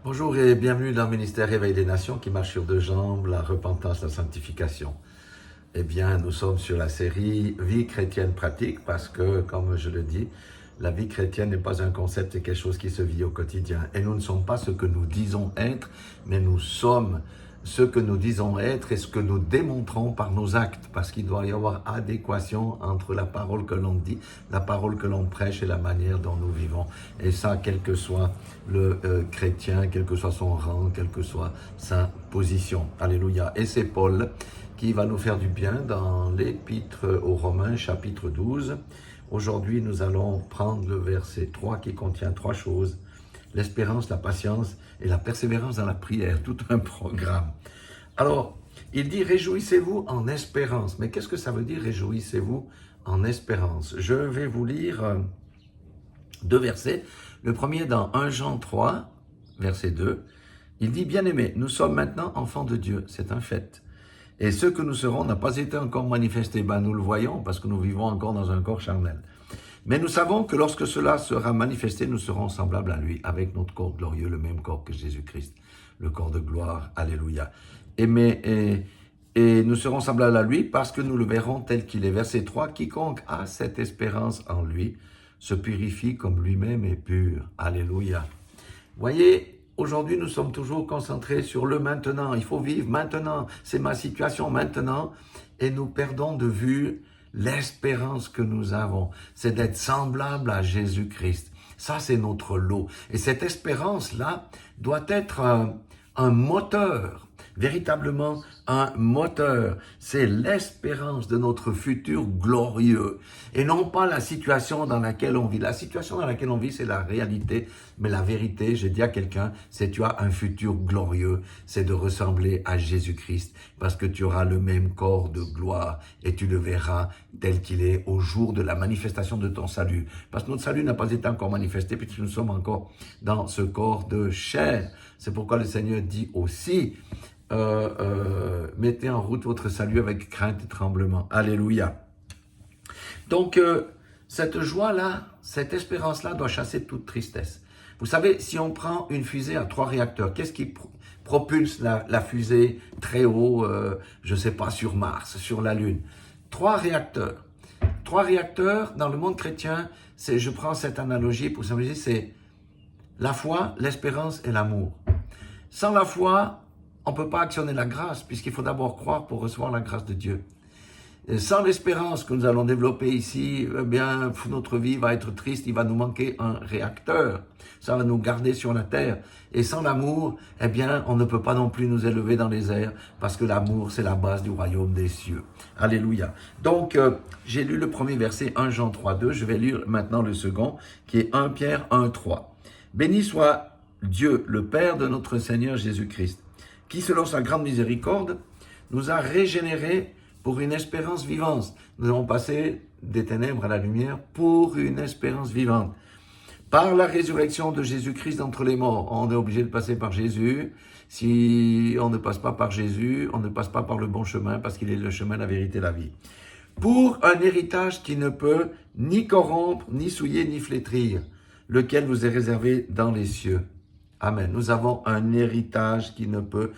Bonjour et bienvenue dans le ministère Réveil des Nations qui marche sur deux jambes, la repentance, la sanctification. Eh bien, nous sommes sur la série Vie chrétienne pratique parce que, comme je le dis, la vie chrétienne n'est pas un concept, c'est quelque chose qui se vit au quotidien. Et nous ne sommes pas ce que nous disons être, mais nous sommes ce que nous disons être et ce que nous démontrons par nos actes, parce qu'il doit y avoir adéquation entre la parole que l'on dit, la parole que l'on prêche et la manière dont nous vivons. Et ça, quel que soit le chrétien, quel que soit son rang, quelle que soit sa position. Alléluia. Et c'est Paul qui va nous faire du bien dans l'Épître aux Romains, chapitre 12. Aujourd'hui, nous allons prendre le verset 3 qui contient trois choses: l'espérance, la patience et la persévérance dans la prière, tout un programme. Alors, il dit « Réjouissez-vous en espérance ». Mais qu'est-ce que ça veut dire « Réjouissez-vous en espérance » Je vais vous lire deux versets. Le premier dans 1 Jean 3, verset 2. Il dit « Bien-aimés, nous sommes maintenant enfants de Dieu, c'est un fait. Et ce que nous serons n'a pas été encore manifesté. » Nous le voyons parce que nous vivons encore dans un corps charnel. Mais nous savons que lorsque cela sera manifesté, nous serons semblables à lui, avec notre corps glorieux, le même corps que Jésus-Christ, le corps de gloire. Alléluia. Et nous serons semblables à lui parce que nous le verrons tel qu'il est. Verset 3, quiconque a cette espérance en lui se purifie comme lui-même est pur. Alléluia. Voyez, aujourd'hui nous sommes toujours concentrés sur le maintenant. Il faut vivre maintenant. C'est ma situation maintenant. Et nous perdons de vue l'espérance que nous avons, c'est d'être semblable à Jésus-Christ. Ça, c'est notre lot. Et cette espérance-là doit être un moteur, véritablement un moteur. C'est l'espérance de notre futur glorieux et non pas la situation dans laquelle on vit. La situation dans laquelle on vit, c'est la réalité, mais la vérité, j'ai dit à quelqu'un, c'est tu as un futur glorieux, c'est de ressembler à Jésus-Christ parce que tu auras le même corps de gloire et tu le verras tel qu'il est au jour de la manifestation de ton salut. Parce que notre salut n'a pas été encore manifesté puisque nous sommes encore dans ce corps de chair. C'est pourquoi le Seigneur dit aussi, mettez en route votre salut avec crainte et tremblement. Alléluia. Donc, cette joie-là, cette espérance-là doit chasser toute tristesse. Vous savez, si on prend une fusée à 3 réacteurs, qu'est-ce qui propulse la fusée très haut, je ne sais pas, sur Mars, sur la Lune? 3 réacteurs. 3 réacteurs, dans le monde chrétien, je prends cette analogie pour symboliser, c'est la foi, l'espérance et l'amour. Sans la foi, on ne peut pas actionner la grâce, puisqu'il faut d'abord croire pour recevoir la grâce de Dieu. Et sans l'espérance que nous allons développer ici, eh bien, notre vie va être triste, il va nous manquer un réacteur. Ça va nous garder sur la terre. Et sans l'amour, eh bien, on ne peut pas non plus nous élever dans les airs, parce que l'amour, c'est la base du royaume des cieux. Alléluia. Donc, j'ai lu le premier verset, 1 Jean 3, 2. Je vais lire maintenant le second, qui est 1 Pierre 1, 3. Béni soit Dieu, le Père de notre Seigneur Jésus-Christ, qui, selon sa grande miséricorde, nous a régénérés pour une espérance vivante. Nous avons passé des ténèbres à la lumière pour une espérance vivante. Par la résurrection de Jésus-Christ d'entre les morts, on est obligé de passer par Jésus. Si on ne passe pas par Jésus, on ne passe pas par le bon chemin parce qu'il est le chemin, la vérité, la vie. Pour un héritage qui ne peut ni corrompre, ni souiller, ni flétrir, lequel vous est réservé dans les cieux. Amen. Nous avons un héritage qui ne peut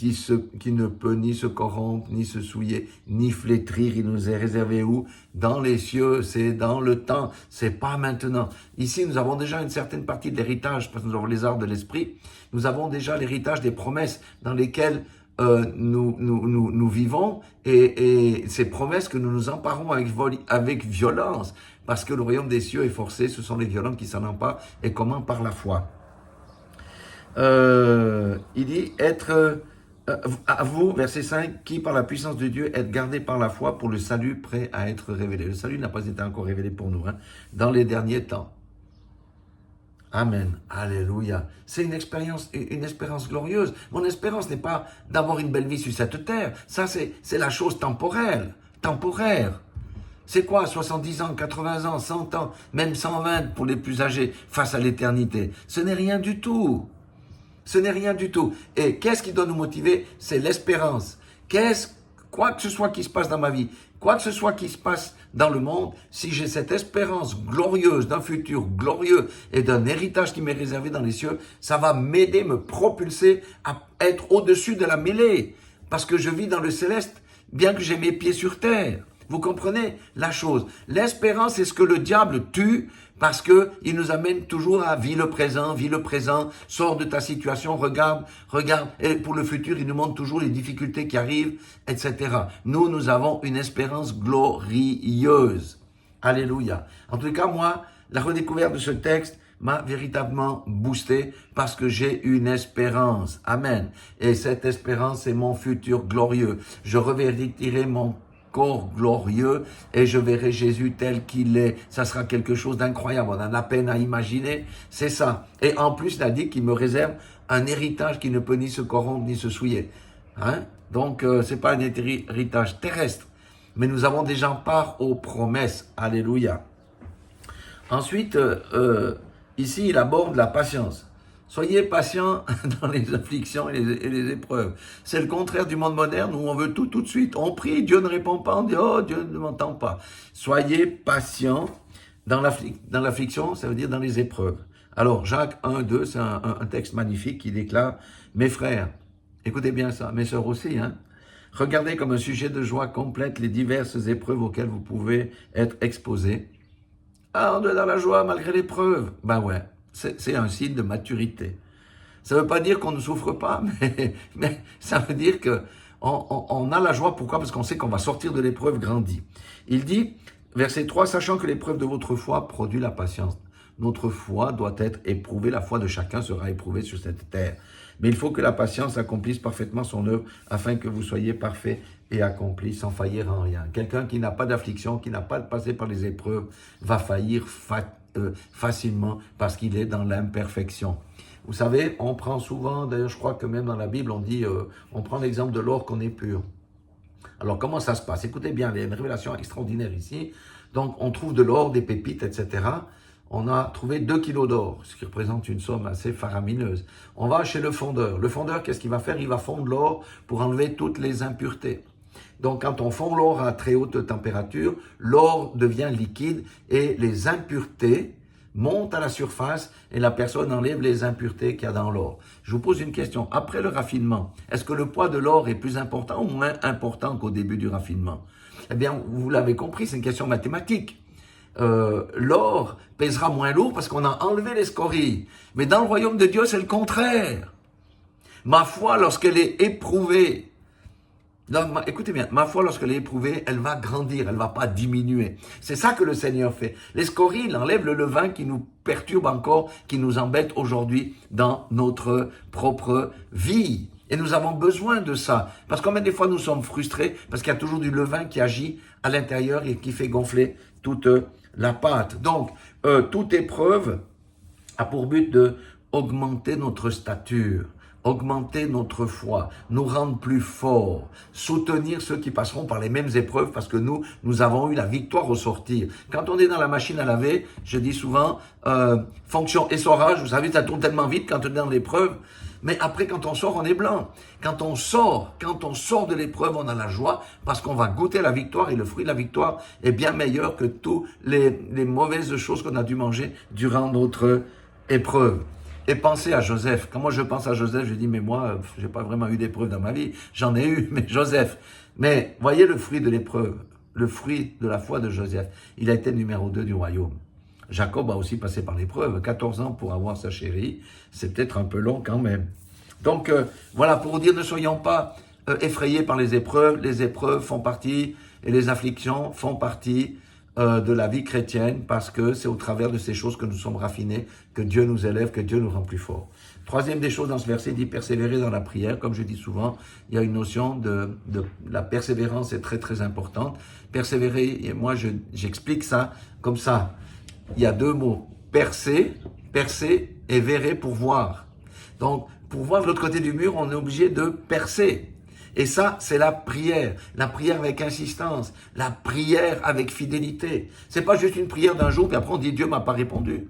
ni se corrompre, ni se souiller, ni flétrir. Il nous est réservé où? Dans les cieux, c'est dans le temps, c'est pas maintenant. Ici, nous avons déjà une certaine partie de l'héritage, parce que nous avons les arts de l'esprit. Nous avons déjà l'héritage des promesses dans lesquelles nous vivons et ces promesses que nous nous emparons avec violence, parce que le royaume des cieux est forcé, ce sont les violents qui s'en emparent, et comment? Par la foi. Il dit être à vous, verset 5, qui par la puissance de Dieu êtes gardés par la foi pour le salut prêt à être révélé. Le salut n'a pas été encore révélé pour nous, dans les derniers temps. Amen. Alléluia. C'est une espérance glorieuse. Mon espérance n'est pas d'avoir une belle vie sur cette terre. Ça, c'est la chose temporaire. C'est quoi 70 ans, 80 ans, 100 ans, même 120 pour les plus âgés face à l'éternité? Ce n'est rien du tout. Ce n'est rien du tout. Et qu'est-ce qui doit nous motiver? C'est l'espérance. quoi que ce soit qui se passe dans ma vie, quoi que ce soit qui se passe dans le monde, si j'ai cette espérance glorieuse d'un futur glorieux et d'un héritage qui m'est réservé dans les cieux, ça va m'aider, me propulser à être au-dessus de la mêlée. Parce que je vis dans le céleste, bien que j'ai mes pieds sur terre. Vous comprenez la chose? L'espérance, c'est ce que le diable tue parce que il nous amène toujours à vis le présent, sors de ta situation, regarde, et pour le futur, il nous montre toujours les difficultés qui arrivent, etc. Nous avons une espérance glorieuse. Alléluia. En tout cas, moi, la redécouverte de ce texte m'a véritablement boosté parce que j'ai une espérance. Amen. Et cette espérance, c'est mon futur glorieux. Je revêtirai mon corps glorieux et je verrai Jésus tel qu'il est. Ça sera quelque chose d'incroyable. On en a peine à imaginer. C'est ça. Et en plus, il a dit qu'il me réserve un héritage qui ne peut ni se corrompre ni se souiller. Hein? Donc, c'est pas un héritage terrestre. Mais nous avons déjà part aux promesses. Alléluia. Ensuite, ici, il aborde la patience. Soyez patients dans les afflictions et les épreuves. C'est le contraire du monde moderne où on veut tout de suite. On prie, Dieu ne répond pas, on dit « Oh, Dieu ne m'entend pas ». Soyez patients dans l'affliction, ça veut dire dans les épreuves. Alors, Jacques 1, 2, c'est un texte magnifique qui déclare « Mes frères, écoutez bien ça, mes sœurs aussi, hein, regardez comme un sujet de joie complète les diverses épreuves auxquelles vous pouvez être exposés. » Ah, on est dans la joie malgré l'épreuve. Ben ouais, c'est un signe de maturité. Ça ne veut pas dire qu'on ne souffre pas, mais ça veut dire que on a la joie. Pourquoi? Parce qu'on sait qu'on va sortir de l'épreuve grandi. Il dit, verset 3, sachant que l'épreuve de votre foi produit la patience. Notre foi doit être éprouvée, la foi de chacun sera éprouvée sur cette terre. Mais il faut que la patience accomplisse parfaitement son œuvre, afin que vous soyez parfaits et accomplis sans faillir en rien. Quelqu'un qui n'a pas d'affliction, qui n'a pas passé par les épreuves, va faillir facilement parce qu'il est dans l'imperfection. Vous savez, on prend souvent, d'ailleurs je crois que même dans la Bible, on dit, on prend l'exemple de l'or qu'on est pur. Alors comment ça se passe? Écoutez bien, il y a une révélation extraordinaire ici. Donc on trouve de l'or, des pépites, etc. On a trouvé 2 kilos d'or, ce qui représente une somme assez faramineuse. On va chez le fondeur. Le fondeur, qu'est-ce qu'il va faire? Il va fondre l'or pour enlever toutes les impuretés. Donc, quand on fond l'or à très haute température, l'or devient liquide et les impuretés montent à la surface et la personne enlève les impuretés qu'il y a dans l'or. Je vous pose une question. Après le raffinement, est-ce que le poids de l'or est plus important ou moins important qu'au début du raffinement? Eh bien, vous l'avez compris, c'est une question mathématique. L'or pèsera moins lourd parce qu'on a enlevé les scories. Mais dans le royaume de Dieu, c'est le contraire. Ma foi, lorsqu'elle est éprouvée, écoutez bien, ma foi, lorsqu'elle est éprouvée, elle va grandir, elle va pas diminuer. C'est ça que le Seigneur fait. Les scories, il enlève le levain qui nous perturbe encore, qui nous embête aujourd'hui dans notre propre vie. Et nous avons besoin de ça. Parce que des fois, nous sommes frustrés parce qu'il y a toujours du levain qui agit à l'intérieur et qui fait gonfler toute la pâte. Donc, toute épreuve a pour but de augmenter notre stature, augmenter notre foi, nous rendre plus forts, soutenir ceux qui passeront par les mêmes épreuves parce que nous avons eu la victoire au sortir. Quand on est dans la machine à laver, je dis souvent, fonction essorage, vous savez, ça tourne tellement vite quand on est dans l'épreuve, mais après, quand on sort, on est blanc. Quand on sort de l'épreuve, on a la joie parce qu'on va goûter la victoire et le fruit de la victoire est bien meilleur que toutes les mauvaises choses qu'on a dû manger durant notre épreuve. Et pensez à Joseph. Quand moi je pense à Joseph, je dis, mais moi, j'ai pas vraiment eu d'épreuve dans ma vie. J'en ai eu, mais Joseph. Mais voyez le fruit de l'épreuve, le fruit de la foi de Joseph. Il a été numéro 2 du royaume. Jacob a aussi passé par l'épreuve. 14 ans pour avoir sa chérie, c'est peut-être un peu long quand même. Donc voilà, pour vous dire, ne soyons pas effrayés par les épreuves. Les épreuves font partie, et les afflictions font partie de la vie chrétienne, parce que c'est au travers de ces choses que nous sommes raffinés, que Dieu nous élève, que Dieu nous rend plus forts. Troisième des choses dans ce verset, il dit persévérer dans la prière. Comme je dis souvent, il y a une notion de la persévérance est très très importante. Persévérer, et moi j'explique ça comme ça. Il y a 2 mots, percer et verrer pour voir. Donc, pour voir de l'autre côté du mur, on est obligé de percer. Et ça, c'est la prière avec insistance, la prière avec fidélité. C'est pas juste une prière d'un jour, puis après on dit Dieu m'a pas répondu.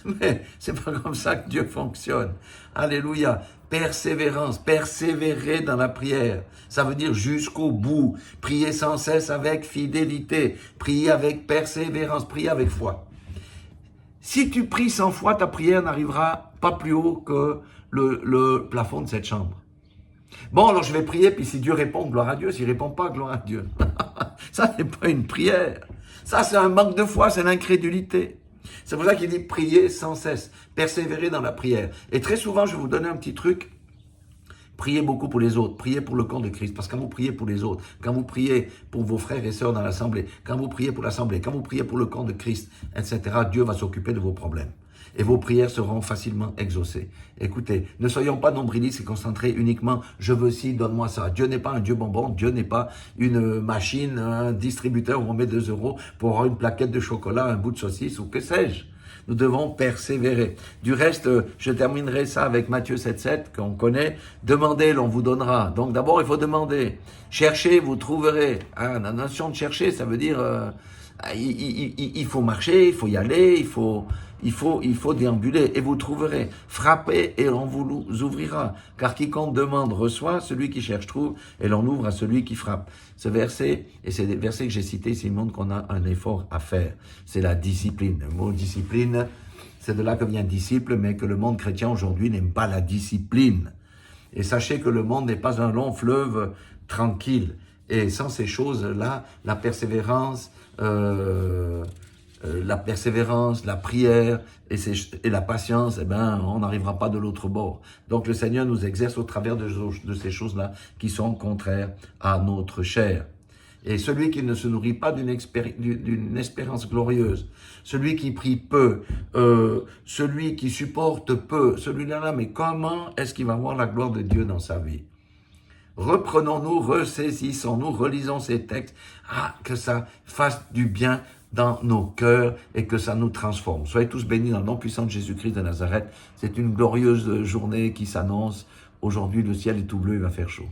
Mais c'est pas comme ça que Dieu fonctionne. Alléluia. Persévérance, persévérer dans la prière. Ça veut dire jusqu'au bout. Prier sans cesse avec fidélité. Prier avec persévérance, prier avec foi. Si tu pries sans foi, ta prière n'arrivera pas plus haut que le plafond de cette chambre. Bon, alors je vais prier, puis si Dieu répond, gloire à Dieu. S'il ne répond pas, gloire à Dieu. Ça n'est pas une prière. Ça, c'est un manque de foi, c'est l'incrédulité. C'est pour ça qu'il dit prier sans cesse, persévérer dans la prière. Et très souvent, je vais vous donner un petit truc. Priez beaucoup pour les autres, priez pour le corps de Christ. Parce que quand vous priez pour les autres, quand vous priez pour vos frères et sœurs dans l'assemblée, quand vous priez pour l'assemblée, quand vous priez pour le corps de Christ, etc., Dieu va s'occuper de vos problèmes. Et vos prières seront facilement exaucées. Écoutez, ne soyons pas nombrilistes et concentrés uniquement « je veux ci, donne-moi ça ». Dieu n'est pas un Dieu bonbon, Dieu n'est pas une machine, un distributeur où on met 2 € pour avoir une plaquette de chocolat, un bout de saucisse ou que sais-je. Nous devons persévérer. Du reste, je terminerai ça avec Matthieu 7,7 qu'on connaît. Demandez, l'on vous donnera. Donc d'abord, il faut demander. Cherchez, vous trouverez. La notion de chercher, ça veut dire il faut marcher, il faut y aller, il faut déambuler et vous trouverez. Frappez et on vous ouvrira. Car quiconque demande reçoit, celui qui cherche trouve et l'on ouvre à celui qui frappe. Ce verset, et c'est le verset que j'ai cité, c'est le montre qu'on a un effort à faire. C'est la discipline. Le mot discipline, c'est de là que vient disciple, mais que le monde chrétien aujourd'hui n'aime pas la discipline. Et sachez que le monde n'est pas un long fleuve tranquille. Et sans ces choses-là, la persévérance, la prière et la patience, on n'arrivera pas de l'autre bord. Donc le Seigneur nous exerce au travers de ces choses-là qui sont contraires à notre chair. Et celui qui ne se nourrit pas d'une espérance glorieuse, celui qui prie peu, celui qui supporte peu, celui-là, mais comment est-ce qu'il va voir la gloire de Dieu dans sa vie? Reprenons-nous, ressaisissons-nous, relisons ces textes, que ça fasse du bien dans nos cœurs et que ça nous transforme. Soyez tous bénis dans le nom puissant de Jésus-Christ de Nazareth. C'est une glorieuse journée qui s'annonce. Aujourd'hui, le ciel est tout bleu, il va faire chaud.